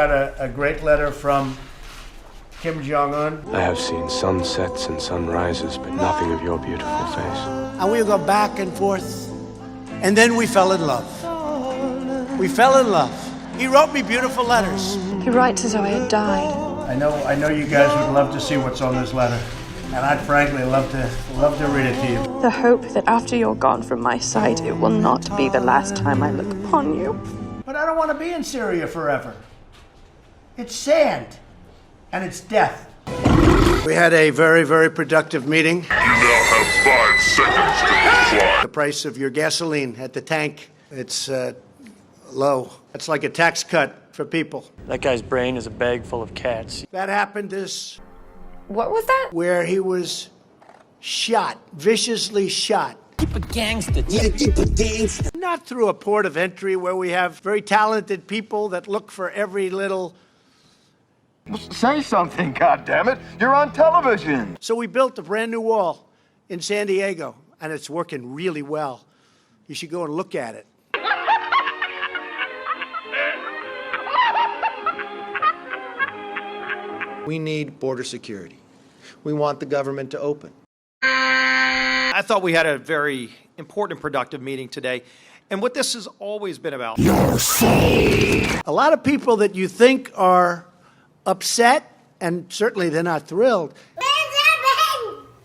got a great letter from Kim Jong-un. I have seen sunsets and sunrises, but nothing of your beautiful face. And we would go back and forth. And then we fell in love. We fell in love. He wrote me beautiful letters. He writes as though I had died. I know you guys would love to see what's on this letter. And I'd frankly love to read it to you. The hope that after you're gone from my sight, it will not be the last time I look upon you. But I don't want to be in Syria forever. It's sand. And it's death. We had a very, very productive meeting. You now have 5 seconds to comply. The price of your gasoline at the tank, it's low. It's like a tax cut for people. That guy's brain is a bag full of cats. That happened this... What was that? Where he was shot, viciously shot. Keep a gangster. Yeah, keep a gangster. Not through a port of entry where we have very talented people that look for every little... Say something, goddammit. You're on television. So we built a brand new wall in San Diego, and it's working really well. You should go and look at it. We need border security. We want the government to open. I thought we had a very important and productive meeting today. And what this has always been about. A lot of people that you think are upset, and certainly they're not thrilled.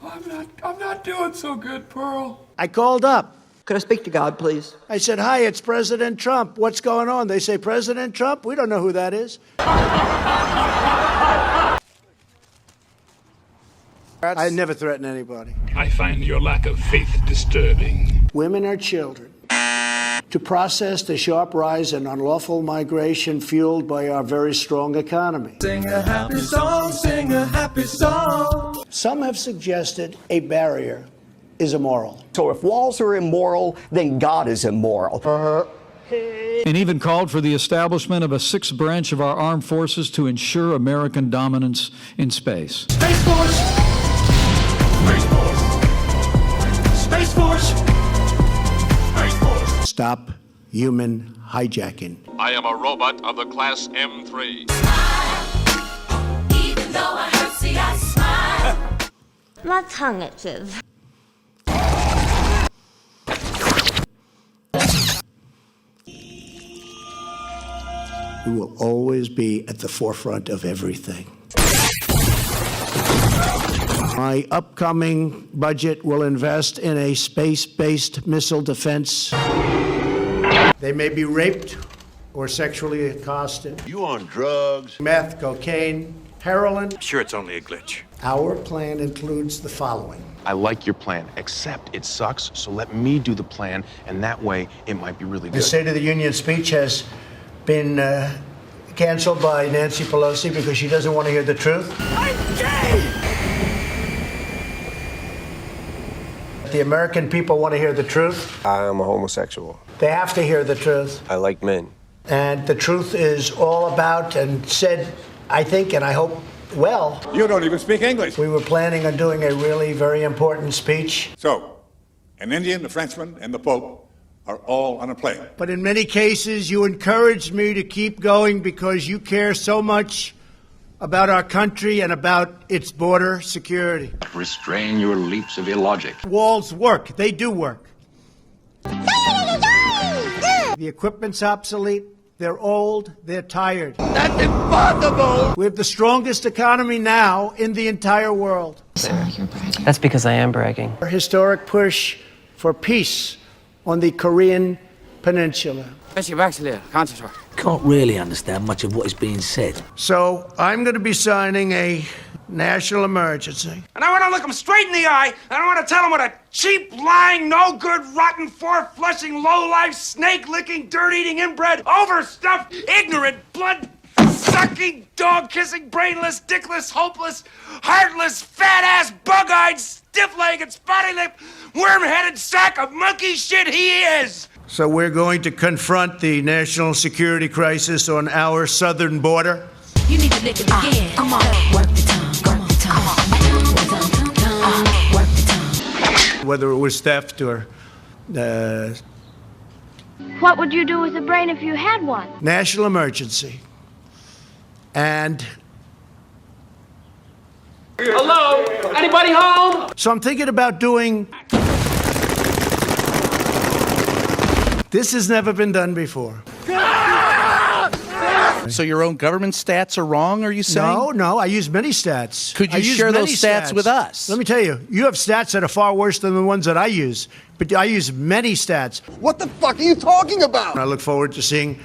I'm not doing so good, Pearl. I called up. Could I speak to God, please? I said, hi, it's President Trump. What's going on? They say, President Trump? We don't know who that is. I never threaten anybody. I find your lack of faith disturbing. Women are children. To process the sharp rise in unlawful migration fueled by our very strong economy. Sing a happy song, sing a happy song. Some have suggested a barrier is immoral. So if walls are immoral, then God is immoral. And even called for the establishment of a 6th branch of our armed forces to ensure American dominance in space. Space Force! Space Force! Space Force! Space Force! Stop human hijacking. I am a robot of the class M3. Smile, even though I hurt, see I smile. My tongue itches. We will always be at the forefront of everything. My upcoming budget will invest in a space-based missile defense. They may be raped or sexually accosted. You on drugs? Meth, cocaine, heroin. Sure, it's only a glitch. Our plan includes the following. I like your plan, except it sucks, so let me do the plan, and that way it might be really good. The State of the Union speech has been canceled by Nancy Pelosi because she doesn't want to hear the truth. I'm gay! The American people want to hear the truth. I am a homosexual. They have to hear the truth. I like men. And the truth is all about and said, I think, and I hope, well. You don't even speak English. We were planning on doing a really very important speech. So, an Indian, a Frenchman, and the Pope are all on a plane. But in many cases, you encouraged me to keep going because you care so much about our country and about its border security. Restrain your leaps of illogic. Walls work. They do work. The equipment's obsolete. They're old. They're tired. That's impossible! We have the strongest economy now in the entire world. Sir, you're bragging. That's because I am bragging. Our historic push for peace on the Korean Peninsula. Can't really understand much of what is being said. So I'm going to be signing a national emergency. And I want to look him straight in the eye, and I want to tell him what a cheap, lying, no-good, rotten, four-flushing, low-life, snake-licking, dirt-eating, inbred, overstuffed, ignorant, blood-sucking, dog-kissing, brainless, dickless, hopeless, heartless, fat-ass, bug-eyed, stiff-legged, spotty-lipped, worm-headed sack of monkey shit he is! So we're going to confront the national security crisis on our southern border. You need to lick it again. Come on, work the tongue, work the tongue. Work the tongue. Whether it was theft or What would you do with a brain if you had one? national emergency. And Hello? Anybody home? so I'm thinking about doing. This has never been done before. So your own government stats are wrong, are you saying? No, I use many stats. Could you I use share many those stats with us? Let me tell you, you have stats that are far worse than the ones that I use. But I use many stats. What the fuck are you talking about? I look forward to seeing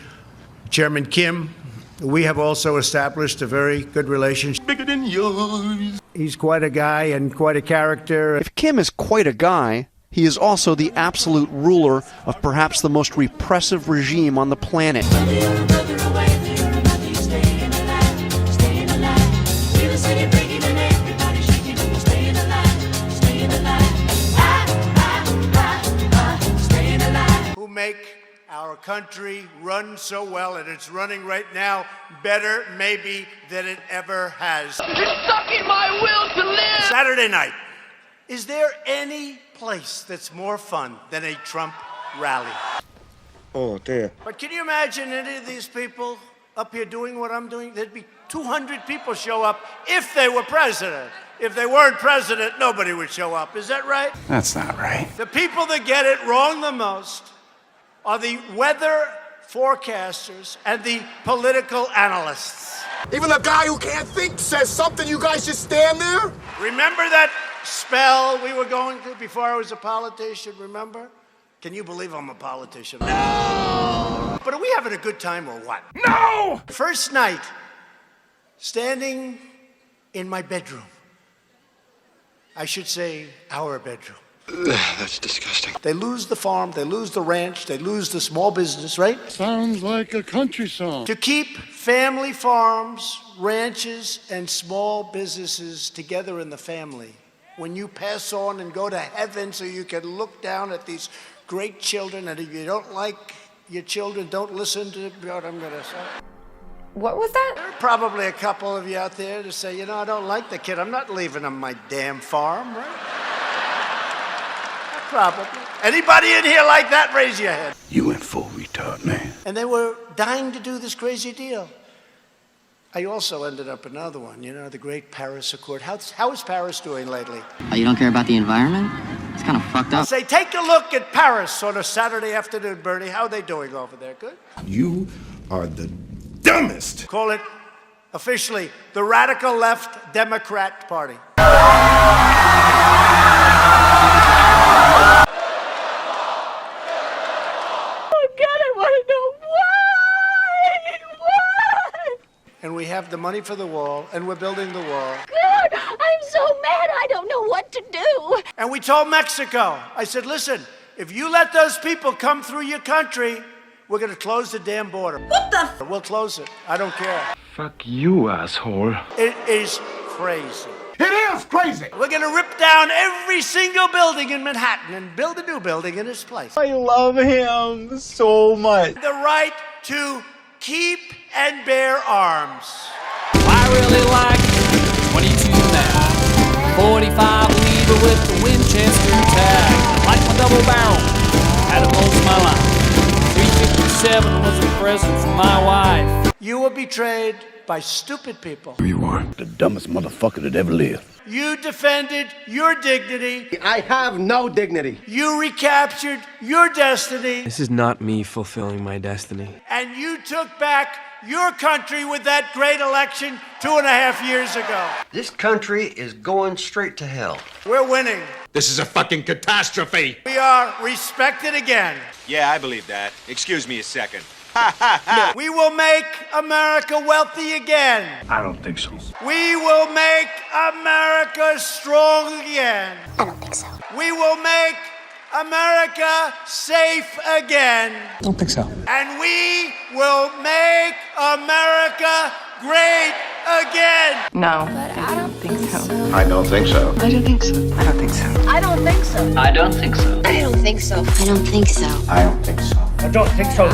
Chairman Kim. We have also established a very good relationship. Bigger than yours. He's quite a guy and quite a character. If Kim is quite a guy, he is also the absolute ruler of perhaps the most repressive regime on the planet. Who make our country run so well, and it's running right now better maybe than it ever has. You're sucking my will to live! Saturday night. Is there any place that's more fun than a Trump rally? Oh, dear. But can you imagine any of these people up here doing what I'm doing? There'd be 200 people show up if they were president. If they weren't president, nobody would show up. Is that right? That's not right. The people that get it wrong the most are the weather forecasters and the political analysts. Even a guy who can't think says something, you guys just stand there? Remember that spell we were going through before I was a politician, remember? Can you believe I'm a politician? No! But are we having a good time or what? No! First night, standing in my bedroom. I should say our bedroom. That's disgusting. They lose the farm, they lose the ranch, they lose the small business, right? Sounds like a country song. To keep family farms, ranches, and small businesses together in the family. When you pass on and go to heaven so you can look down at these great children, and if you don't like your children, don't listen to what I'm going to say. What was that? There are probably a couple of you out there to say, you know, I don't like the kid. I'm not leaving him my damn farm, right? Probably. Anybody in here like that, raise your hand. You went full retard, man. And they were dying to do this crazy deal. I also ended up another one, you know, the great Paris Accord. How is Paris doing lately? You don't care about the environment? It's kind of fucked I'll up. say, take a look at Paris on a Saturday afternoon, Bernie. How are they doing over there? Good? You are the dumbest. Call it officially the Radical Left Democrat Party. And we have the money for the wall, and we're building the wall. Good! I'm so mad I don't know what to do. And we told Mexico, I said, listen, if you let those people come through your country, we're going to close the damn border. What the? We'll close it. I don't care. Fuck you, asshole. It is crazy. It is crazy. We're going to rip down every single building in Manhattan and build a new building in its place. I love him so much. The right to keep and bear arms. I really like 22 now. 45 lever with the Winchester tag. Like my double barrel. Had it most of my life. 357 was a present from my wife. You were betrayed by stupid people. You are the dumbest motherfucker that ever lived. You defended your dignity. I have no dignity. You recaptured your destiny. This is not me fulfilling my destiny. And you took back your country with that great election 2.5 years ago. This country is going straight to hell. We're winning. This is a fucking catastrophe. We are respected again. Yeah, I believe that. Excuse me a second. We will make America wealthy again. I don't think so. We will make America strong again. I don't think so. We will make America safe again. Don't think so. And we will make America great again. No, I don't think so. I don't think so. I don't think so. I don't think so. I don't think so. I don't think so. I don't think so. I don't think so. I don't think so. I don't think so.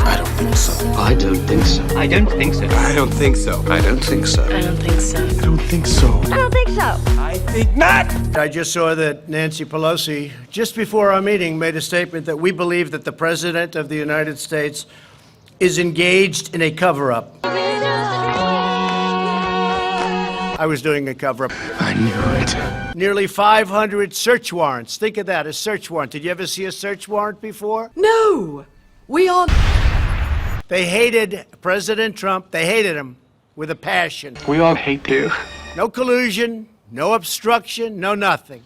I don't think so. I don't think so. I don't think so. I don't think so. I don't think so. I don't think so. I don't think so. I don't think so. I think not. I just saw that Nancy Pelosi, just before our meeting, made a statement that we believe that the President of the United States is engaged in a cover-up. I was doing a cover-up. I knew it. Nearly 500 search warrants. Think of that, a search warrant. Did you ever see a search warrant before? No! We all. They hated President Trump. They hated him with a passion. We all hate you. No collusion, no obstruction, no nothing.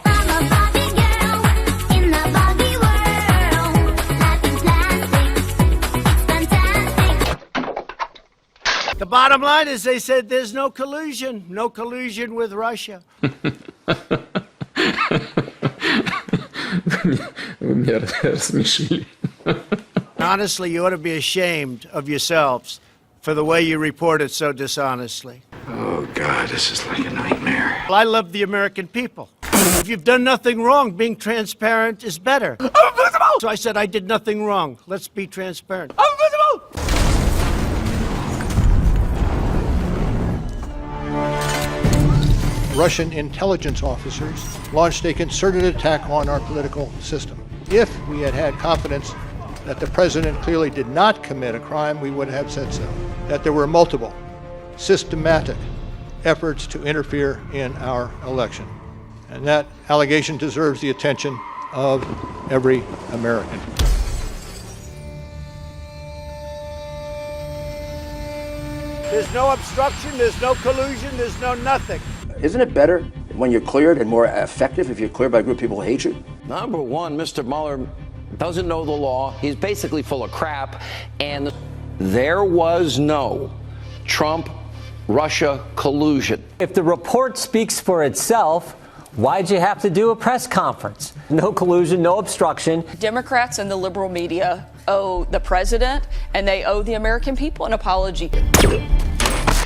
The bottom line is they said there's no collusion with Russia. Honestly, you ought to be ashamed of yourselves for the way you reported so dishonestly. Oh, God, this is like a nightmare. Well, I love the American people. If you've done nothing wrong, being transparent is better. So I said I did nothing wrong. Let's be transparent. Russian intelligence officers launched a concerted attack on our political system. If we had had confidence that the president clearly did not commit a crime, we would have said so. That there were multiple, systematic efforts to interfere in our election. And that allegation deserves the attention of every American. There's no obstruction, there's no collusion, there's no nothing. Isn't it better when you're cleared and more effective if you're cleared by a group of people who hate you? Number one, Mr. Mueller doesn't know the law. He's basically full of crap. And there was no Trump-Russia collusion. If the report speaks for itself, why'd you have to do a press conference? No collusion, no obstruction. Democrats and the liberal media owe the president and they owe the American people an apology.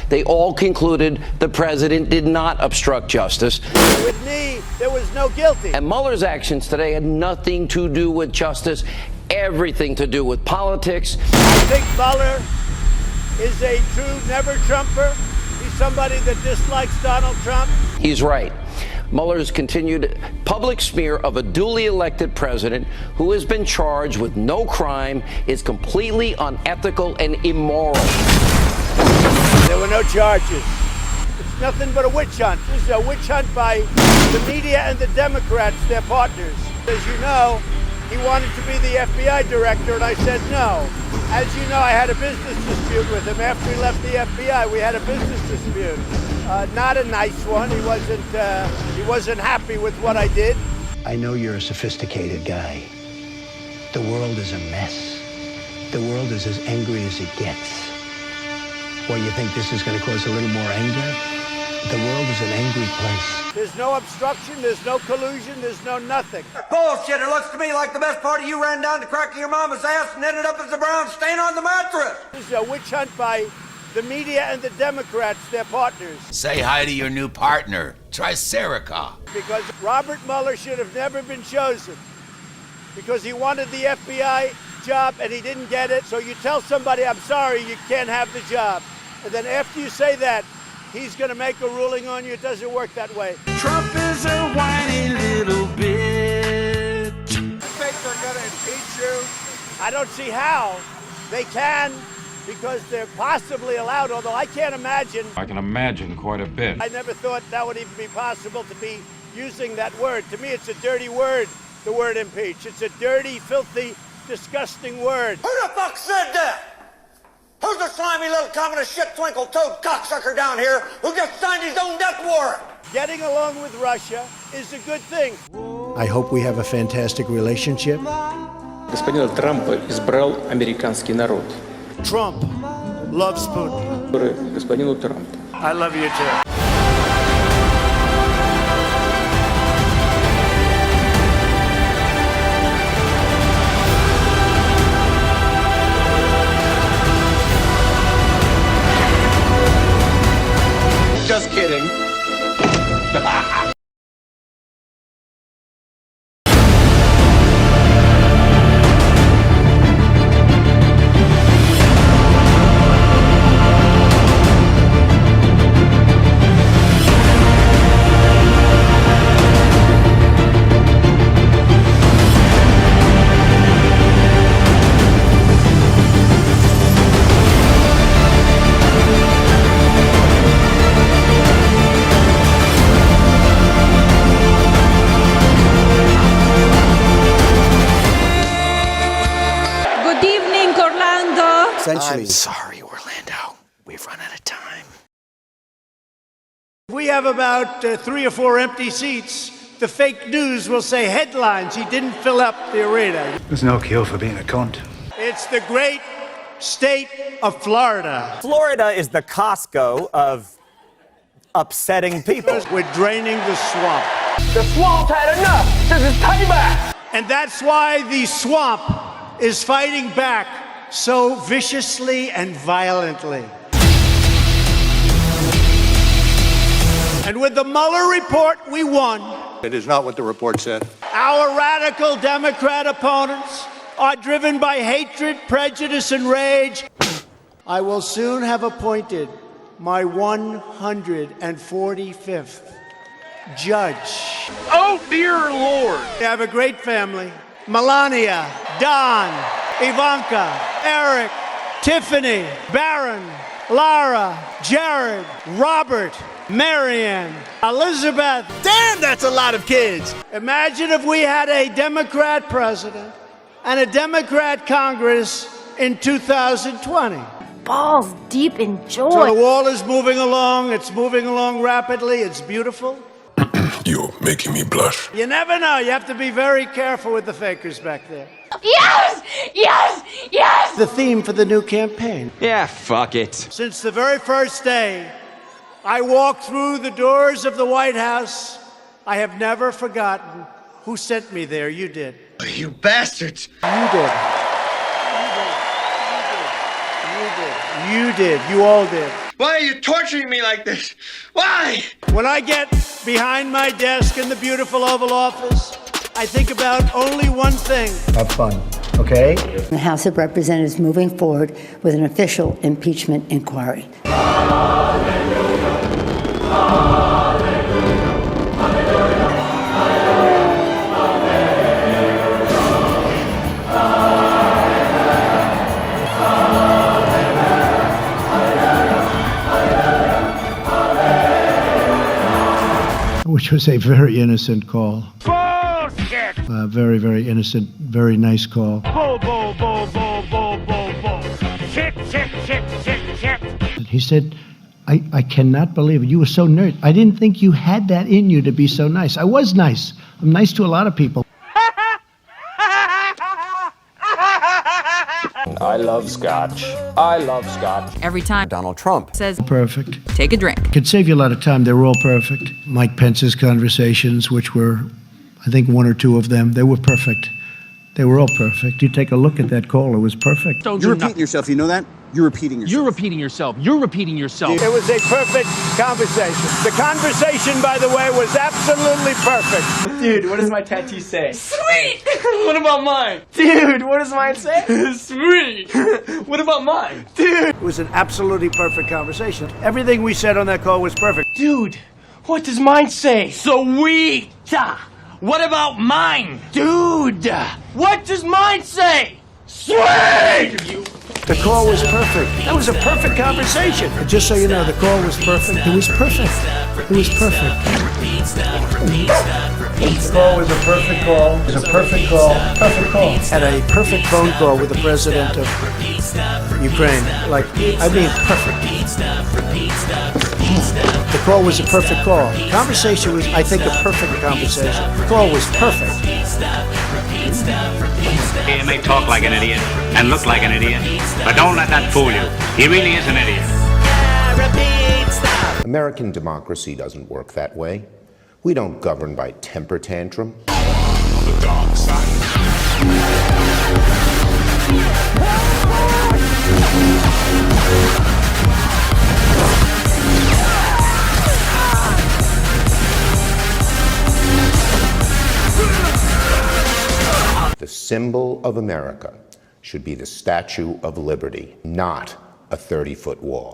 They all concluded the president did not obstruct justice. With me, there was no guilty. And Mueller's actions today had nothing to do with justice, everything to do with politics. I think Mueller is a true never-Trumper. He's somebody that dislikes Donald Trump. He's right. Mueller's continued public smear of a duly elected president who has been charged with no crime is completely unethical and immoral. There were no charges. It's nothing but a witch hunt. This is a witch hunt by the media and the Democrats, their partners. As you know, he wanted to be the FBI director, and I said no. As you know, I had a business dispute with him. After we left the FBI, we had a business dispute. Not a nice one. He wasn't happy with what I did. I know you're a sophisticated guy. The world is a mess. The world is as angry as it gets. Well, you think this is going to cause a little more anger? The world is an angry place. There's no obstruction, there's no collusion, there's no nothing. Bullshit. It looks to me like the best part of you ran down the crack of your mama's ass and ended up as a brown stain on the mattress. This is a witch hunt by the media and the Democrats, their partners. Say hi to your new partner, Triceracop. Because Robert Mueller should have never been chosen. Because he wanted the FBI job and he didn't get it. So you tell somebody, I'm sorry, you can't have the job. And then after you say that, he's going to make a ruling on you. It doesn't work that way. Trump is a whiny little bitch. You think they're going to impeach you? I don't see how. They can, because they're possibly allowed, although I can't imagine. I can imagine quite a bit. I never thought that would even be possible to be using that word. To me, it's a dirty word, the word impeach. It's a dirty, filthy, disgusting word. Who the fuck said that? Who's the slimy little communist shit twinkle-toed cocksucker down here who just signed his own death warrant? Getting along with Russia is a good thing. I hope we have a fantastic relationship. Господина Трампа избрал американский народ. Trump loves Putin. Господину Трампу. I love you too. Just kidding. Italy. Sorry, Orlando. We've run out of time. We have about 3 or 4 empty seats. The fake news will say headlines. He didn't fill up the arena. There's no cure for being a cunt. It's the great state of Florida. Florida is the Costco of upsetting people. We're draining the swamp. The swamp had enough. This is payback. And that's why the swamp is fighting back so viciously and violently. And with the Mueller report, we won. It is not what the report said. Our radical Democrat opponents are driven by hatred, prejudice, and rage. I will soon have appointed my 145th judge. Oh, dear Lord. I have a great family. Melania, Don, Ivanka, Eric, Tiffany, Barron, Lara, Jared, Robert, Marianne, Elizabeth. Damn, that's a lot of kids. Imagine if we had a Democrat president and a Democrat Congress in 2020. Balls deep in joy. So the wall is moving along. It's moving along rapidly. It's beautiful. You're making me blush. You never know. You have to be very careful with the fakers back there. Yes! Yes! Yes! The theme for the new campaign. Yeah, fuck it. Since the very first day I walked through the doors of the White House, I have never forgotten who sent me there. You did. You bastards. You did. You did. You all did. Why are you torturing me like this? Why? When I get behind my desk in the beautiful Oval Office, I think about only one thing. Have fun, okay? The House of Representatives moving forward with an official impeachment inquiry. Which was a very innocent call. Bullshit! Very, very innocent, very nice call. Bull, bull, bull, bull, bull, bull, bull. Shit, shit, shit, shit, shit. He said, I cannot believe it. You were so nice. I didn't think you had that in you to be so nice. I was nice. I'm nice to a lot of people. I love scotch. I love scotch. Every time Donald Trump says, Perfect. take a drink. Could save you a lot of time. They were all perfect. Mike Pence's conversations, which were, I think, 1 or 2 of them, they were perfect. They were all perfect. You take a look at that call, it was perfect. You're repeating yourself, you know that? You're repeating yourself. You're repeating yourself. You're repeating yourself. It was a perfect conversation. The conversation, by the way, was absolutely perfect. Dude, what does my tattoo say? Sweet! What about mine? Dude, what does mine say? Sweet! What about mine? Dude! It was an absolutely perfect conversation. Everything we said on that call was perfect. Dude, what does mine say? Sweet! What about mine? Dude! What does mine say? Sweet! The call was perfect. That was a perfect conversation. But just so you know, the call was perfect. It was perfect. It was perfect. The call was a perfect call. It was a perfect call. Perfect call. Had a perfect phone call with the president of Ukraine. Like, I mean, perfect. The call was a perfect call. The conversation was, I think, a perfect conversation. The call was perfect. He may talk like an idiot and look like an idiot, but don't let that fool you. He really is an idiot. American democracy doesn't work that way. We don't govern by temper tantrum. The symbol of America should be the Statue of Liberty, not a 30-foot wall.